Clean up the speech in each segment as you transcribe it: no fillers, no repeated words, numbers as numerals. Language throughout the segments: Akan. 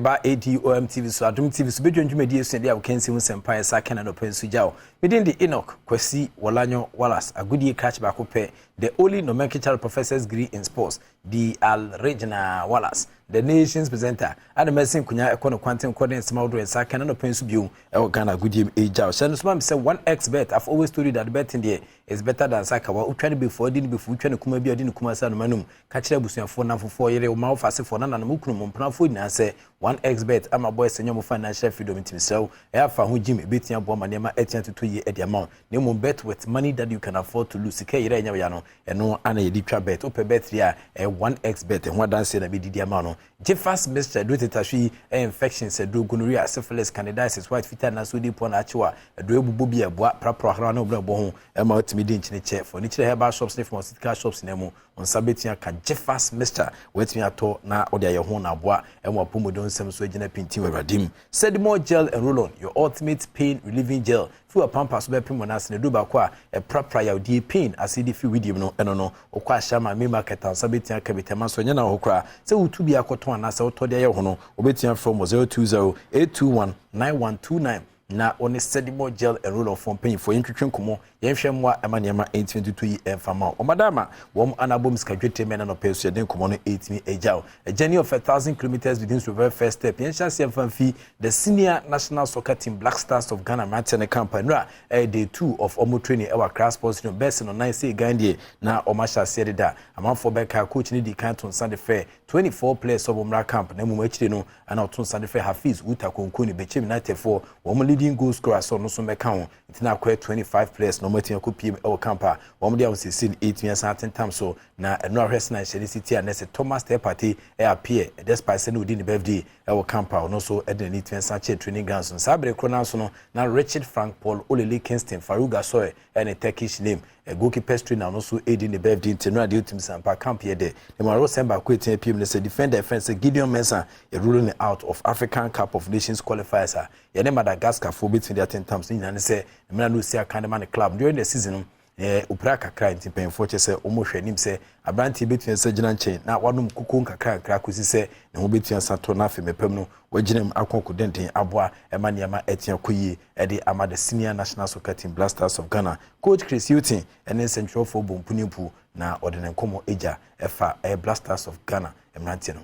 Ba Adom TV so Adom TV so bedwe ndwumadi esu de a wokansi hu sempa esa kana no pensu jao within the Enoch Kwesi Wolanyo Wallace agudie catch back up the only nomenclature professor's degree in sports the Regina Wallace the nation's presenter and mesin kunya ekono quantum coordinates mawdo esa kana no pensu biu e wo Ghana agudie ejao so no say 1x bet I've always told you that betting there is better than sakawa utwa before did before utwa kuma bi odi kuma sa no manum ka kire busuafo na fofo yere wo ma wo fase fo na na mo kunu mo mpnafo nyina say 1x bet ama boy senyo financial freedom team so e afa ho jim betia abo manema etia to ye e amount na mo bet with money that you can afford to lose ke yere nya ya no eno ana ye twa bet ope bet ria 1x bet ho dance na be didi amount no Jeffas Mr. do tetahwi infections do gonorrhea syphilis candidiasis white fever na so di pon achiwa do ebubo bi eboa prapra hra na obra bo ho e ma otimidi nchine che for ni chire herbal shops ne pharmaceutical shops na mu on sabetia ka Jeffas Mr. wetimi ato na ode aye ho na aboa e mo apomodon sem so agina pinti weradim said more gel and roll on your ultimate pain relieving gel fu a pampas be pimo na se ne do ba kwa e prapra ya odi pain asidi fi widim no eno no okwa ashama me market an sabetia ka bitema so nya na hokra se utu bi akoto na se otode aye ho no obetia from 0208219129 na oni sedimo gel and roll on from pain for intwetwe komo yenhwe mwa emanema 822 enfama o madama wom anabom skadwete mena no peso den komo no 8 ejao a journey of 1,000 kilometers begins with very first step yensha semfamfi the senior national soccer team Black Stars of Ghana Martin campaign day 2 of omo training our class sports no best no 9 say Gandhi na omasha serida amanfo beka coach ni di canton Sunday fair 24 players of omra camp na mumu achire no ana oton Sunday fair Hafiz Uta Konkoni Bechem United for wom leading goal scorer so no so meka ho itina akwa 25 players no matin akopiem e campa wom dia won 8 years certain time so na no arrest na City and Thomas Tepati e appear despite say no within the birthday e campa no so eden ni twenty training grounds so sabre krona so no na Richard Frank Paul Olele Kingston Faruga Soy and a Turkish name a goalkeeper trainer no so aiding the birthday tenura the team sampa camp here there the maro semba kwetin pm say defender defense Gideon Mensah a ruling out of African Cup of Nations qualifiers ya ne Madagascar for between the 10 times ni na say me no see Academy club during the season upra kakra ntimpen fo che se omo hwanim se abranti betuen se gina nchen na wadum kuku kakra kusi se ne ho betuen sato na afi mepam no waginem akonkudenten aboa emaniama etia koyi de ama the senior national soccer team Black Stars of Ghana coach Chris Hughton ene central for bompunipu na odenen komo eja efa Black Stars of Ghana emranti no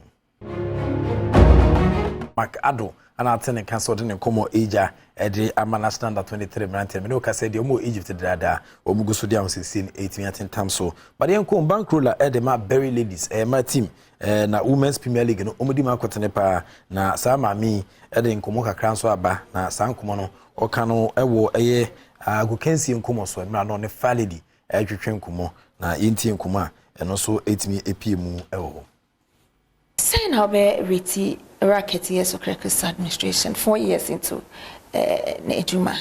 Adom ana atene cancel de komo eja ede ama national under 23 mranti me no ka say de omo Egypt dada omo guso dia 16 18 time so but yen ko bankroller ede ma Berry Ladies my team na Women's Premier League no omo di ma kwotene pa na sa mami ede nkomo kakra so aba na sa nkomo no oka no ewo eye agokensi nkomo so me no ne faledi etwetwe nkomo na yenti nkomo a eno so etimi epiemu ewo say now be reti racket years of cricket administration 4 years into Nejuma.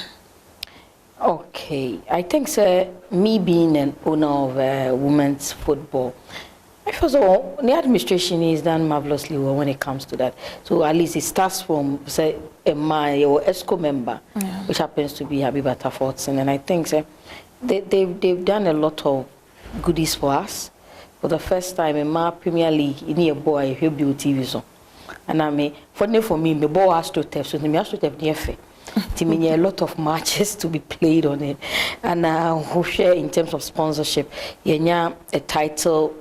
Okay, I think me being an owner of women's football, first of all, the administration is done marvelously well when it comes to that. So at least it starts from say my or ESCO member, which happens to be Habibata Fortson, and I think they've done a lot of goodies for us. For the first time in my Premier League, in a boy who built TV so, and I mean for me, the ball has to test, so the has to test the FA. A lot of matches to be played on it, and who share in terms of sponsorship. A title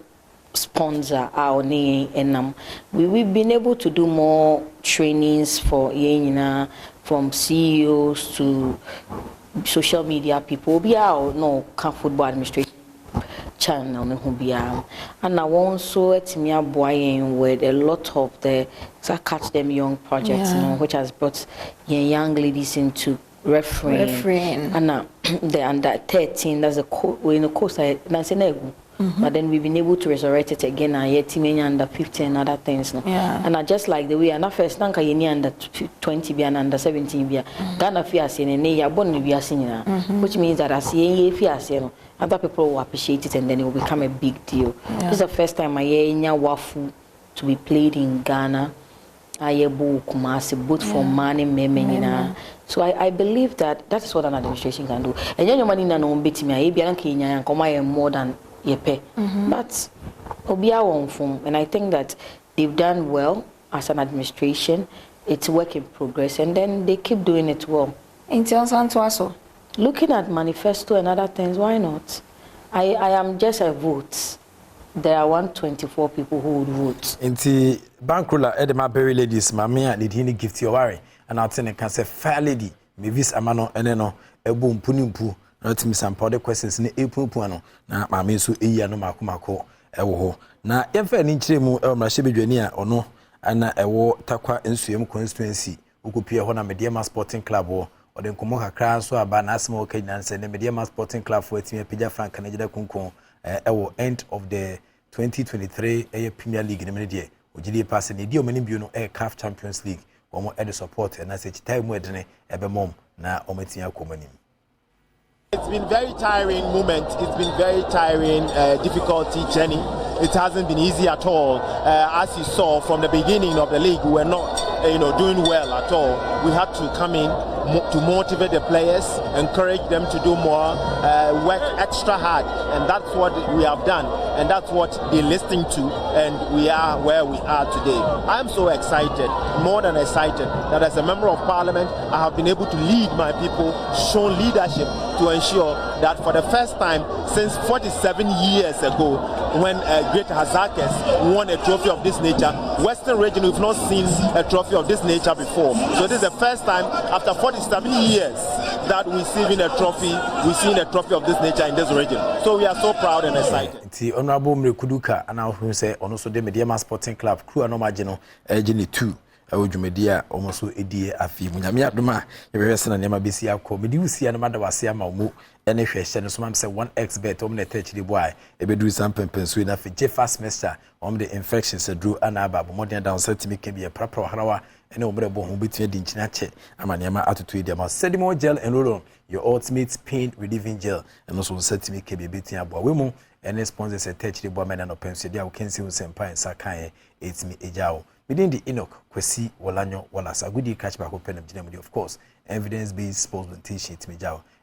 sponsor our name, and we've been able to do more trainings for from CEOs to social media people. We are no football administration channel and I also buying with a lot of the catch them young projects, which has brought young ladies into refereeing. And the under 13, that's a course but then we've been able to resurrect it again and yet team under 15 and other things. And I just like the way and first nanka yeni under 20 be and under 17 be Ghana fiase and ya born be senior, which means that as ye fiase other people will appreciate it and then it will become a big deal. This is the first time I hear wafu to be played in Ghana. I hear Kumasi both for money men. So I believe that is what an administration can do. And your money na no bit me, I be an Kenya and come more than ye pay. But Obia won't form, and I think that they've done well. as an administration. It's work in progress, and then they keep doing it well. Looking at manifesto and other things, why not? I am just a vote. There are 124 people who would vote. Inti Bankrola Edema Berry ladies, Mamia, did he gift your worry? And I'll tell you, can say, fair lady, me vis amano, eneno, a boom punimpu, not me some powder questions in a puano. Now, Mammy so a no makumako, ewo. Now, if an inch mu Mashibi or no, and a war takwa in Suem constituency, who could appear on a Mediama Sporting Club or then Kumoka Crown, so a banasmo Kenyan, and the Mediama Sporting Club for Timia Pija Frank Canada Kunkon. End of the 2023 Premier League in the media. Ujidi pass in the many buno CAF Champions League. One more added support and as time wedne ebemom na ometia komani. It's been very tiring moment. It's been very tiring, difficulty journey. It hasn't been easy at all. As you saw from the beginning of the league, we were not, doing well at all. We had to come in to motivate the players, encourage them to do more, work extra hard, and that's what we have done, and that's what they're listening to, and we are where we are today. I'm so excited, more than excited, that as a member of parliament, I have been able to lead my people, show leadership to ensure that for the first time since 47 years ago, when Great Hazakes won a trophy of this nature, Western region, we've not seen a trophy of this nature before. So this is the first time after 47 years that we've seen a trophy of this nature in this region. So we are so proud and excited. The Honorable Mrekuduka and our who say also the Mediama Sporting Club crew and Omagino Gini 2. Media almost a afi munyame adoma yebehwese na nema besi akọ medi usi na mada wase ama mu ene hwehye no so mam say 1xbet om na touch the boy ebedu sam pempensu na fe fast semester om the infections adru ana aba modern down setimi ke bi prapra harawa ene omrebo ho betia di nchina che ama nema atoto edi ama sedimo gel and roll your ultimate pain relieving gel and also setimi ke bi betia abo we mu ene sponsors a touch the boy men no pensu dia we can see sempa en sakan etimi ejao within the Enoch, Kwesi, Walanyo, Walas, a good catch back open of course, evidence based sports presentation to me.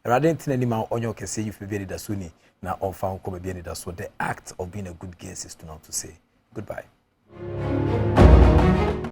I didn't think any man on your can say if you be the Sunni, now on found come be the act of being a good guest is to not to say goodbye.